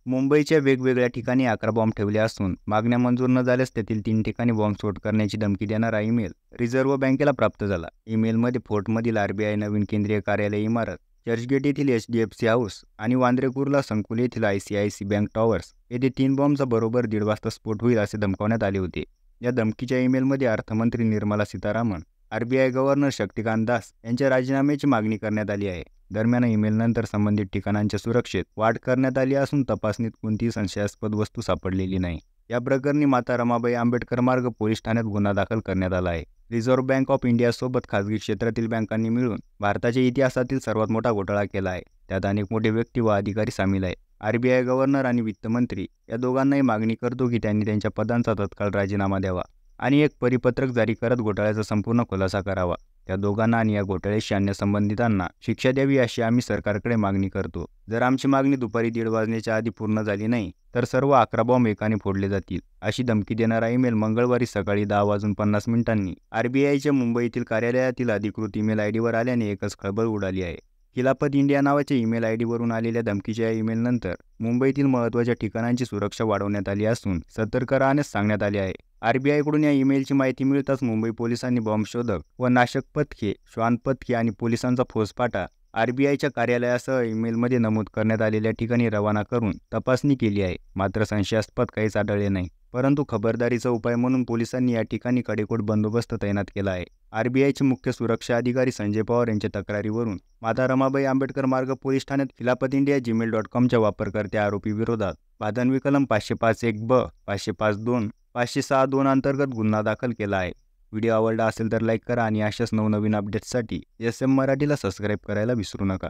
मुंबईच्या वेगवेगळ्या ठिकाणी 11 बॉम्ब ठेवले असून मागण्या मंजूर न झाल्यास त्यातील 3 ठिकाणी बॉम्बस्फोट करण्याची धमकी देणारा ईमेल रिझर्व्ह बँकेला प्राप्त झाला. ईमेलमध्ये फोर्टमधील आरबीआय नवीन केंद्रीय कार्यालय इमारत, चर्चगेट येथील एचडीएफसी हाऊस आणि वांद्रे कुर्ला संकुल येथील आयसीआयसी बँक टॉवर्स येथे 3 बॉम्बचा बरोबर 1:30 वाजता स्फोट होईल असे धमकावण्यात आले होते. या धमकीच्या ईमेलमध्ये अर्थमंत्री निर्मला सीतारामन, आरबीआय गव्हर्नर शक्तिकांत दास यांच्या राजीनाम्याची मागणी करण्यात आली आहे. दरम्यान ईमेलनंतर संबंधित ठिकाणांच्या सुरक्षेत वाढ करण्यात आली असून तपासणीत कोणतीही संशयास्पद वस्तू सापडलेली नाही. या प्रकरणी माता रमाबाई आंबेडकर मार्ग पोलीस ठाण्यात गुन्हा दाखल करण्यात आला आहे. रिझर्व्ह बँक ऑफ इंडियासोबत खासगी क्षेत्रातील बँकांनी मिळून भारताच्या इतिहासातील सर्वात मोठा घोटाळा केला आहे. त्यात अनेक मोठे व्यक्ती व अधिकारी सामील आहेत. आरबीआय गव्हर्नर आणि वित्तमंत्री या दोघांनाही मागणी करतो की त्यांनी त्यांच्या पदांचा तत्काळ राजीनामा द्यावा आणि एक परिपत्रक जारी करत घोटाळ्याचा संपूर्ण खुलासा करावा. त्या दोघांना आणि या घोटाळ्याशी अन्य संबंधितांना शिक्षा द्यावी अशी आम्ही सरकारकडे मागणी करतो. जर आमची मागणी दुपारी 1:30 वाजण्याच्या आधी पूर्ण झाली नाही तर सर्व 11 बॉम्ब एकाने फोडले जातील, अशी धमकी देणारा ईमेल मंगळवारी सकाळी 10:50 आरबीआयच्या मुंबईतील कार्यालयातील अधिकृत ईमेल आयडीवर आल्याने एकच खळबळ उडाली आहे. खिलाफत इंडिया नावाच्या ईमेल आयडीवरून आलेल्या धमकीच्या या ईमेलनंतर मुंबईतील महत्त्वाच्या ठिकाणांची सुरक्षा वाढवण्यात आली असून सतर्क राहण्यास सांगण्यात आले आहे. आरबीआयकडून या ईमेलची माहिती मिळताच मुंबई पोलिसांनी बॉम्बशोधक व नाशक पथके, श्वान पथके आणि पोलिसांचा फौजफाटा आरबीआयच्या कार्यालयासह ईमेलमध्ये नमूद करण्यात आलेल्या ठिकाणी रवाना करून तपासणी केली आहे. मात्र संशयास्पद काहीच आढळले नाही. परंतु खबरदारीचा उपाय म्हणून पोलिसांनी या ठिकाणी कडेकोट बंदोबस्त तैनात केला आहे. आरबीआयचे मुख्य सुरक्षा अधिकारी संजय पवार यांच्या तक्रारीवरून माता रमाबाई आंबेडकर मार्ग पोलीस ठाण्यात खिलाफत इंडिया gmail.comच्या वापरकर्त्या आरोपी विरोधात भादन विकलम 505(1)ब, 505(2), 506(2) अंतर्गत गुन्हा दाखल केला आहे. व्हिडिओ आवडला असेल तर लाईक करा आणि अशाच नवनवीन अपडेट्ससाठी SM मराठीला सबस्क्राईब करायला विसरू नका.